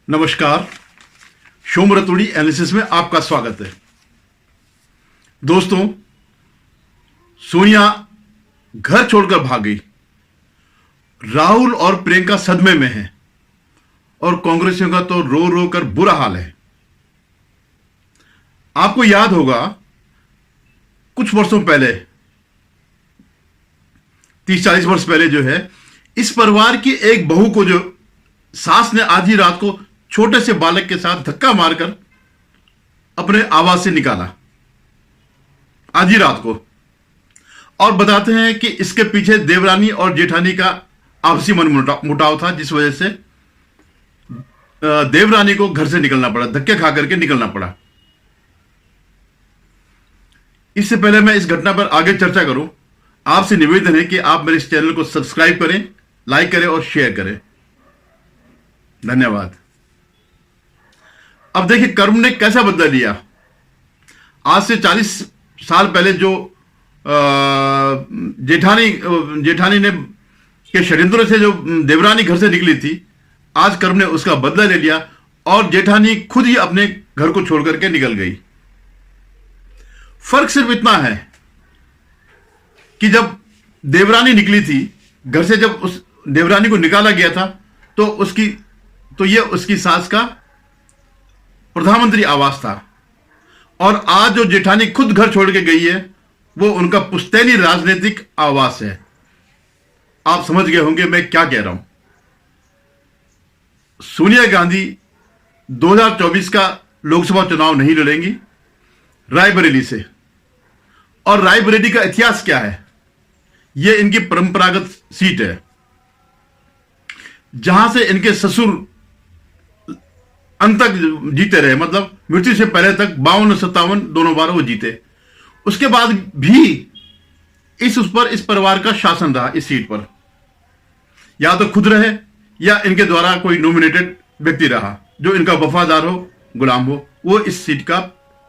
नमस्कार। शोम रतुड़ी एनालिसिस में आपका स्वागत है। दोस्तों, सोनिया घर छोड़कर भाग गई। राहुल और प्रियंका सदमे में हैं और कांग्रेसियों का तो रो रो कर बुरा हाल है। आपको याद होगा, कुछ वर्षों पहले, 30-40 वर्ष पहले जो है, इस परिवार की एक बहू को जो सास ने आधी रात को छोटे से बालक के साथ धक्का मारकर अपने आवास से निकाला, आधी रात को। और बताते हैं कि इसके पीछे देवरानी और जेठानी का आपसी मनमुटाव था, जिस वजह से देवरानी को घर से निकलना पड़ा, धक्के खा करके निकलना पड़ा। इससे पहले मैं इस घटना पर आगे चर्चा करूं, आपसे निवेदन है कि आप मेरे इस चैनल को सब्सक्राइब करें, लाइक करें और शेयर करें। धन्यवाद। अब देखिए, कर्म ने कैसा बदला लिया। आज से 40 साल पहले जो जेठानी ने के षड्यंत्रों से जो देवरानी घर से निकली थी, आज कर्म ने उसका बदला ले लिया और जेठानी खुद ही अपने घर को छोड़ करके निकल गई। फर्क सिर्फ इतना है कि जब देवरानी निकली थी घर से, जब उस देवरानी को निकाला गया था, तो ये उसकी सास का प्रधानमंत्री आवास था। और आज जो जेठानी खुद घर छोड़ के गई है, वो उनका पुश्तैनी राजनीतिक आवास है। आप समझ गए होंगे मैं क्या कह रहा हूं। सोनिया गांधी 2024 का लोकसभा चुनाव नहीं लड़ेंगी रायबरेली से। और रायबरेली का इतिहास क्या है? यह इनकी परंपरागत सीट है, जहां से इनके ससुर अंत तक जीते रहे, मतलब मृत्यु से पहले तक 52-57 दोनों बार वो जीते। उसके बाद भी उस पर इस परिवार का शासन रहा। इस सीट पर या तो खुद रहे या इनके द्वारा कोई नॉमिनेटेड व्यक्ति रहा जो इनका वफादार हो, गुलाम हो, वो इस सीट का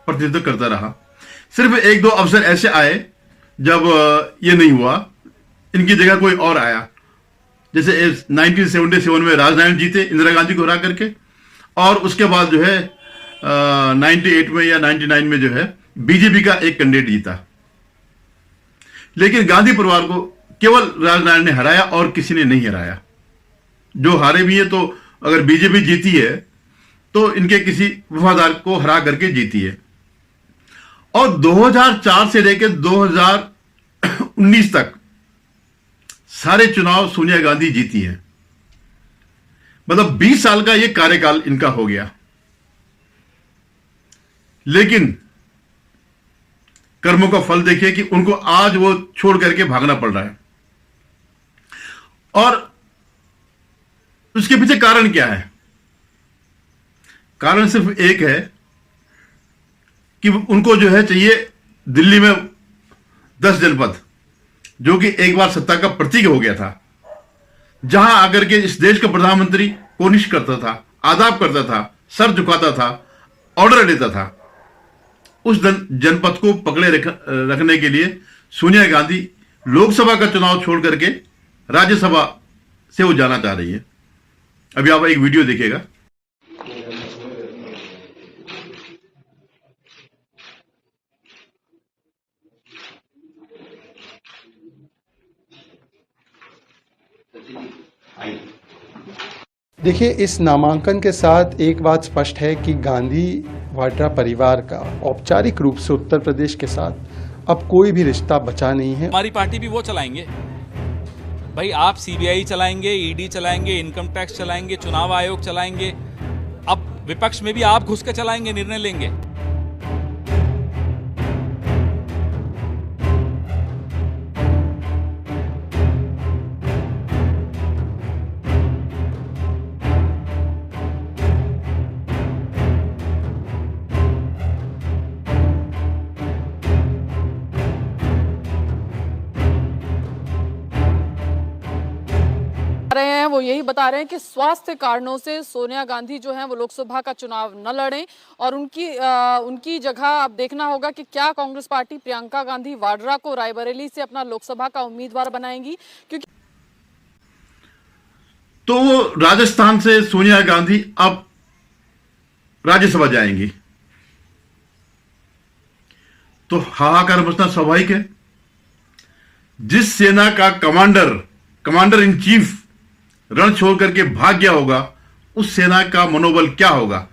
प्रतिनिधित्व करता रहा। सिर्फ 1-2 अवसर ऐसे आए जब ये नहीं हुआ, इनकी जगह कोई और आया। जैसे 1977 में राजनारायण जीते इंदिरा गांधी को हरा करके, और उसके बाद जो है 98 में या 99 में जो है बीजेपी का एक कैंडिडेट जीता। लेकिन गांधी परिवार को केवल राजनारायण ने हराया और किसी ने नहीं हराया। जो हारे भी है, तो अगर बीजेपी जीती है तो इनके किसी वफादार को हरा करके जीती है। और 2004 से लेकर 2019 तक सारे चुनाव सोनिया गांधी जीती है। मतलब 20 साल का यह कार्यकाल इनका हो गया। लेकिन कर्मों का फल देखिए कि उनको आज वो छोड़ करके भागना पड़ रहा है। और उसके पीछे कारण क्या है? कारण सिर्फ एक है कि उनको जो है चाहिए दिल्ली में 10 जनपद, जो कि एक बार सत्ता का प्रतीक हो गया था, जहां आकर के इस देश का प्रधानमंत्री कोनिश करता था, आदाब करता था, सर झुकाता था, ऑर्डर देता था। उस जनपद को पकड़े रखने के लिए सोनिया गांधी लोकसभा का चुनाव छोड़ करके राज्यसभा से वो जाना चाह रही है। अभी आप एक वीडियो देखिएगा। देखिए, इस नामांकन के साथ एक बात स्पष्ट है कि गांधी वाड्रा परिवार का औपचारिक रूप से उत्तर प्रदेश के साथ अब कोई भी रिश्ता बचा नहीं है। हमारी पार्टी भी वो चलाएंगे भाई। आप सीबीआई चलाएंगे, ईडी चलाएंगे, इनकम टैक्स चलाएंगे, चुनाव आयोग चलाएंगे, अब विपक्ष में भी आप घुस के चलाएंगे, निर्णय लेंगे। वो यही बता रहे हैं कि स्वास्थ्य कारणों से सोनिया गांधी जो हैं वो लोकसभा का चुनाव न लड़ें और उनकी जगह अब देखना होगा कि क्या कांग्रेस पार्टी प्रियंका गांधी वाड्रा को रायबरेली से अपना लोकसभा का उम्मीदवार बनाएंगी। क्योंकि तो राजस्थान से सोनिया गांधी अब राज्यसभा जाएंगी, तो हाहाकार मचना स्वाभाविक है। जिस सेना का कमांडर इन चीफ रण छोड़ करके भाग गया होगा, उस सेना का मनोबल क्या होगा।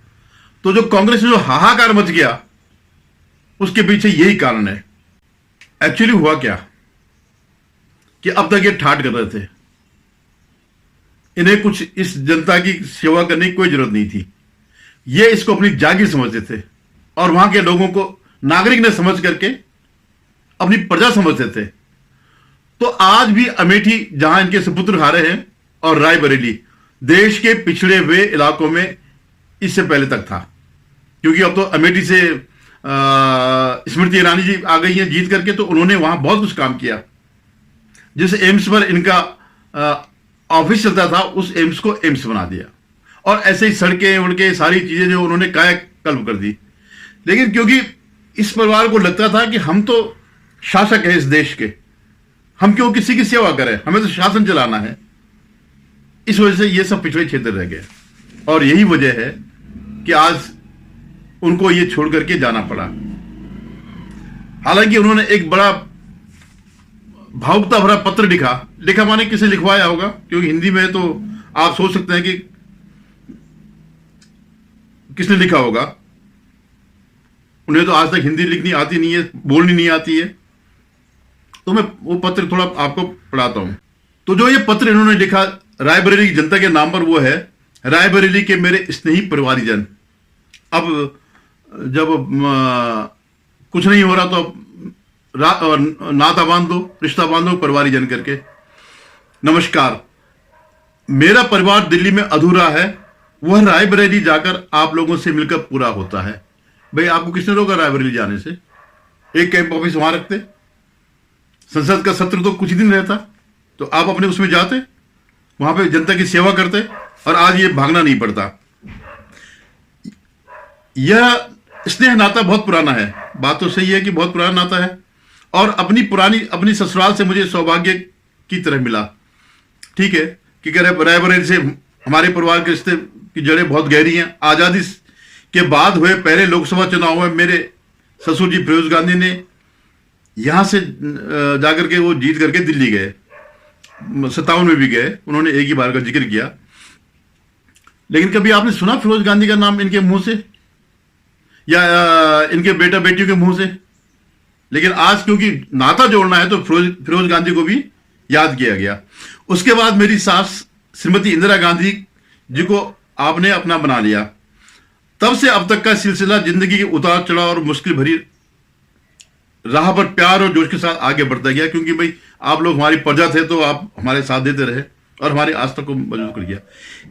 तो जो कांग्रेस में जो हाहाकार मच गया, उसके पीछे यही कारण है। एक्चुअली हुआ क्या कि अब तक ये ठाट कर रहे थे, इन्हें कुछ इस जनता की सेवा करने की कोई जरूरत नहीं थी। ये इसको अपनी जागीर समझते थे और वहां के लोगों को नागरिक ने समझ करके अपनी प्रजा समझते थे। तो आज भी अमेठी, जहां इनके सुपुत्र हारे हैं, और रायबरेली, देश के पिछड़े हुए इलाकों में इससे पहले तक था, क्योंकि अब तो अमेठी से स्मृति ईरानी जी आ गई हैं जीत करके, तो उन्होंने वहां बहुत कुछ काम किया। जिस एम्स पर इनका ऑफिस चलता था, उस एम्स को एम्स बना दिया, और ऐसे ही सड़कें उड़के सारी चीजें जो उन्होंने कायाकल्प कर दी। लेकिन क्योंकि इस परिवार को लगता था कि हम तो शासक हैं इस देश के, हम क्यों किसी की सेवा करें, हमें तो शासन चलाना है, इस वजह से ये सब पिछड़े क्षेत्र रह गए। और यही वजह है कि आज उनको ये छोड़ करके जाना पड़ा। हालांकि उन्होंने एक बड़ा भावुकता भरा पत्र लिखा माने किसे लिखवाया होगा, क्योंकि हिंदी में तो आप सोच सकते हैं कि किसने लिखा होगा। उन्हें तो आज तक हिंदी लिखनी आती नहीं है, बोलनी नहीं आती है। तो मैं वो पत्र थोड़ा आपको पढ़ाता हूं। तो जो ये पत्र इन्होंने लिखा रायबरेली की जनता के नाम पर, वो है, रायबरेली के मेरे स्नेही परिवारीजन। अब जब कुछ नहीं हो रहा तो नाता बांध दो, रिश्ता बांधो परिवारीजन करके। नमस्कार, मेरा परिवार दिल्ली में अधूरा है, वह रायबरेली जाकर आप लोगों से मिलकर पूरा होता है। भाई, आपको किसने रोका रायबरेली जाने से? एक कैंप ऑफिस वहां रखते, संसद का सत्र तो कुछ ही दिन रहता, तो आप अपने उसमें जाते, वहां पे जनता की सेवा करते, और आज ये भागना नहीं पड़ता। यह स्नेह नाता बहुत पुराना है, बात तो सही है कि बहुत पुराना नाता है, और अपनी ससुराल से मुझे सौभाग्य की तरह मिला। ठीक है कि रायबरेली से हमारे परिवार के रिश्ते की जड़ें बहुत गहरी हैं। आजादी के बाद हुए पहले लोकसभा चुनाव में मेरे ससुर जी फिरोज गांधी ने यहां से जाकर के वो जीत करके दिल्ली गए, 57 में भी गए, उन्होंने एक ही बार का जिक्र किया। लेकिन कभी आपने सुना फिरोज गांधी का नाम इनके मुंह से या इनके बेटा बेटियों के मुंह से? लेकिन आज क्योंकि नाता जोड़ना है तो फिरोज गांधी को भी याद किया गया। उसके बाद मेरी सास श्रीमती इंदिरा गांधी जी को आपने अपना बना लिया। तब से अब तक का सिलसिला जिंदगी के उतार चढ़ाव और मुश्किल भरी राह पर प्यार और जोश के साथ आगे बढ़ता गया, क्योंकि भाई आप लोग हमारी प्रजा थे, तो आप हमारे साथ देते रहे और हमारी आस्था को मजबूत कर दिया।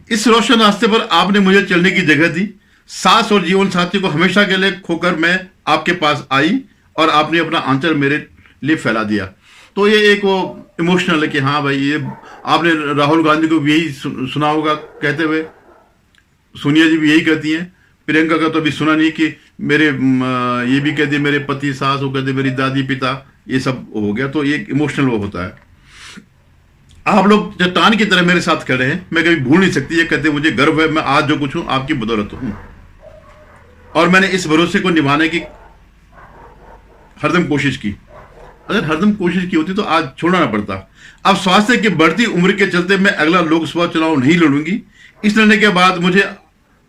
इस रोशन रास्ते पर आपने मुझे चलने की जगह दी। सास और जीवन साथी को हमेशा के लिए खोकर मैं आपके पास आई और आपने अपना आंचल मेरे लिए फैला दिया। तो ये एक वो इमोशनल है कि हाँ भाई, ये आपने राहुल गांधी को भी यही सुना होगा कहते हुए, सोनिया जी भी यही कहती हैं, प्रियंका का तो अभी सुना नहीं कि मेरे ये भी कहती है मेरे पति, सास, वो कहते मेरी दादी, पिता, ये सब हो गया। तो ये इमोशनल वो होता है। आप लोग चट्टान की तरह मेरे साथ खड़े हैं, मैं कभी भूल नहीं सकती। ये कहते मुझे गर्व है, मैं आज जो कुछ हूं आपकी बदौलत हूं, और मैंने इस भरोसे को निभाने की हरदम कोशिश की। अगर हरदम कोशिश की होती तो आज छोड़ना ना पड़ता। अब स्वास्थ्य की बढ़ती उम्र के चलते मैं अगला लोकसभा चुनाव नहीं लड़ूंगी। इस लड़ने के बाद मुझे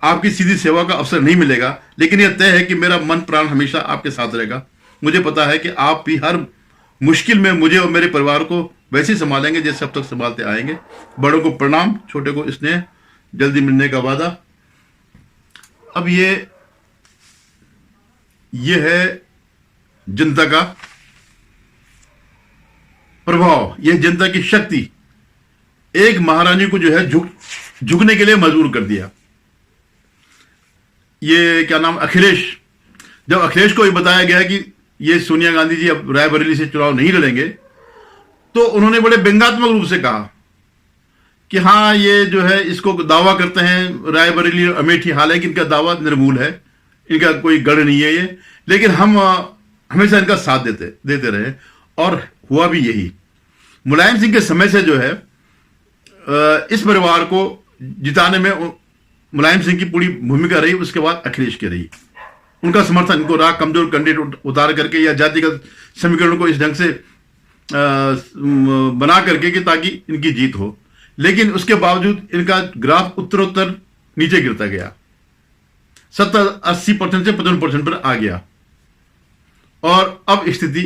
आपकी सीधी सेवा का अवसर नहीं मिलेगा, लेकिन यह तय है कि मेरा मन प्राण हमेशा आपके साथ रहेगा। मुझे पता है कि आप भी हर मुश्किल में मुझे और मेरे परिवार को वैसे ही संभालेंगे जैसे अब तक संभालते आएंगे। बड़ों को प्रणाम, छोटे को स्नेह, जल्दी मिलने का वादा। अब ये है जनता का प्रभाव, यह जनता की शक्ति एक महारानी को जो है झुकने के लिए मजबूर कर दिया। ये क्या नाम, अखिलेश, जब अखिलेश को ये बताया गया कि ये सोनिया गांधी जी अब रायबरेली से चुनाव नहीं लड़ेंगे, तो उन्होंने बड़े व्यंग्यात्मक रूप से कहा कि हाँ ये जो है इसको दावा करते हैं रायबरेली और अमेठी, हालांकि इनका दावा निर्मूल है, इनका कोई गढ़ नहीं है ये, लेकिन हम हमेशा इनका साथ देते रहे, और हुआ भी यही। मुलायम सिंह के समय से जो है इस परिवार को जिताने में मुलायम सिंह की पूरी भूमिका रही, उसके बाद अखिलेश की रही। उनका समर्थन इनको रहा, कमजोर कैंडिडेट उतार करके या जातिगत समीकरण को इस ढंग से बना करके कि ताकि इनकी जीत हो। लेकिन उसके बावजूद इनका ग्राफ उत्तरोत्तर नीचे गिरता गया, 70-80% से 55% पर आ गया। और अब स्थिति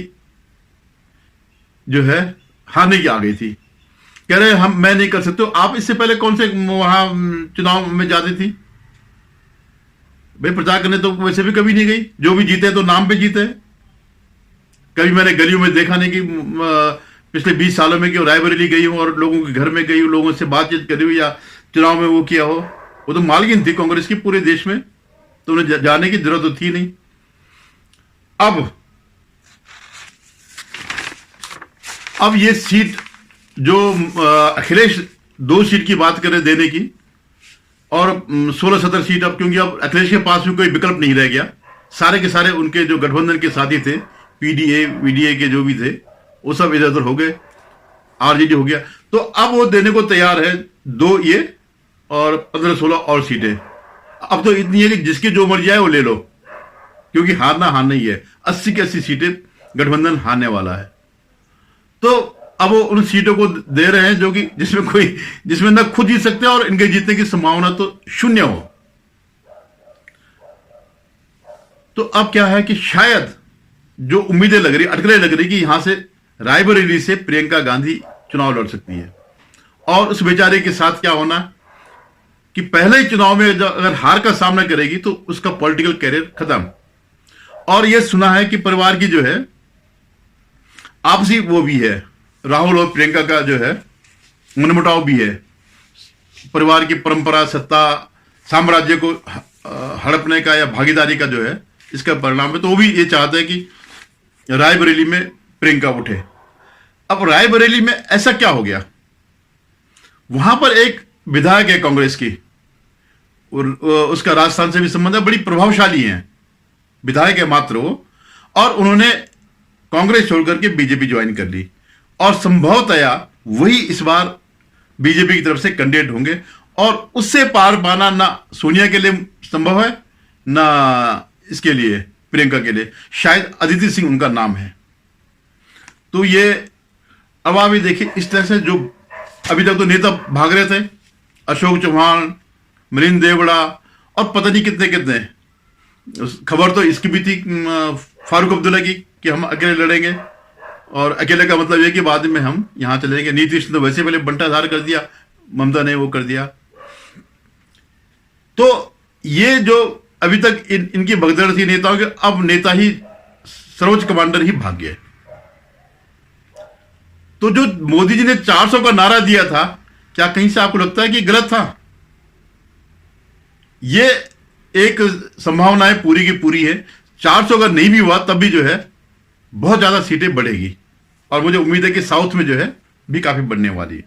जो है हारने की आ गई थी। कह रहे मैं नहीं कर सकते। आप इससे पहले कौन से वहां चुनाव में जाती थी भाई? प्रचार करने तो वैसे भी कभी नहीं गई। जो भी जीते तो नाम पे जीते। कभी मैंने गलियों में देखा नहीं कि पिछले 20 सालों में कि रायबरेली गई हूं और लोगों के घर में गई हूं, लोगों से बातचीत करी हुई या चुनाव में वो किया हो। वो तो मालकिन थी कांग्रेस की पूरे देश में, तो उन्हें जाने की जरूरत तो थी नहीं। अब ये सीट जो अखिलेश 2 सीट की बात करे देने की, और 16-17 सीट, अब क्योंकि अब अखिलेश के पास भी कोई विकल्प नहीं रह गया। सारे के सारे उनके जो गठबंधन के साथी थे, पीडीए वीडीए के जो भी थे, वो सब इधर उधर हो गए, आरजेडी हो गया। तो अब वो देने को तैयार है 2 ये और 15-16 और सीटें। अब तो इतनी है कि जिसकी जो मर्जी आए वो ले लो, क्योंकि हारना ही है। 80 की 80 सीटें गठबंधन हारने वाला है। तो अब वो उन सीटों को दे रहे हैं जो कि जिसमें ना खुद जीत सकते हैं और इनके जीतने की संभावना तो शून्य हो। तो अब क्या है कि शायद जो उम्मीदें लग रही, अटकलें लग रही कि यहां से रायबरेली से प्रियंका गांधी चुनाव लड़ सकती है। और उस बेचारे के साथ क्या होना कि पहले ही चुनाव में अगर हार का सामना करेगी तो उसका पॉलिटिकल कैरियर खत्म। और यह सुना है कि परिवार की जो है आपसी वो भी है, राहुल और प्रियंका का जो है मनमुटाव भी है। परिवार की परंपरा, सत्ता, साम्राज्य को हड़पने का या भागीदारी का जो है इसका परिणाम है। तो वो भी ये चाहते हैं कि रायबरेली में प्रियंका उठे। अब रायबरेली में ऐसा क्या हो गया? वहां पर एक विधायक है कांग्रेस की, और उसका राजस्थान से भी संबंध है, बड़ी प्रभावशाली है, विधायक है मात्र वो, और उन्होंने कांग्रेस छोड़कर के बीजेपी ज्वाइन कर ली। और संभवतया वही इस बार बीजेपी की तरफ से कैंडिडेट होंगे। और उससे पार पाना ना सोनिया के लिए संभव है, ना इसके लिए प्रियंका के लिए। शायद अदिति सिंह उनका नाम है। तो ये अब आप ये देखिए, इस तरह से जो अभी तक तो नेता भाग रहे थे, अशोक चौहान, मिलिंद देवड़ा और पता नहीं कितने कितने, खबर तो इसकी भी थी फारूक अब्दुल्ला की कि हम अकेले लड़ेंगे, और अकेले का मतलब यह कि बाद में हम यहां चलेंगे। नीतीश ने तो वैसे पहले बंटाधार कर दिया, ममता ने वो कर दिया। तो ये जो अभी तक इनकी भगदड़ थी नेताओं के, अब नेता ही सर्वोच्च कमांडर ही भाग गए। तो जो मोदी जी ने 400 का नारा दिया था, क्या कहीं से आपको लगता है कि गलत था? ये एक संभावनाएं पूरी की पूरी है। 400 अगर नहीं भी हुआ तब भी जो है बहुत ज्यादा सीटें बढ़ेगी, और मुझे उम्मीद है कि साउथ में जो है भी काफी बढ़ने वाली है।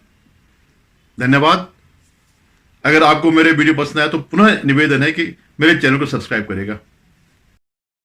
धन्यवाद। अगर आपको मेरे वीडियो पसंद आया तो पुनः निवेदन है कि मेरे चैनल को सब्सक्राइब करेगा।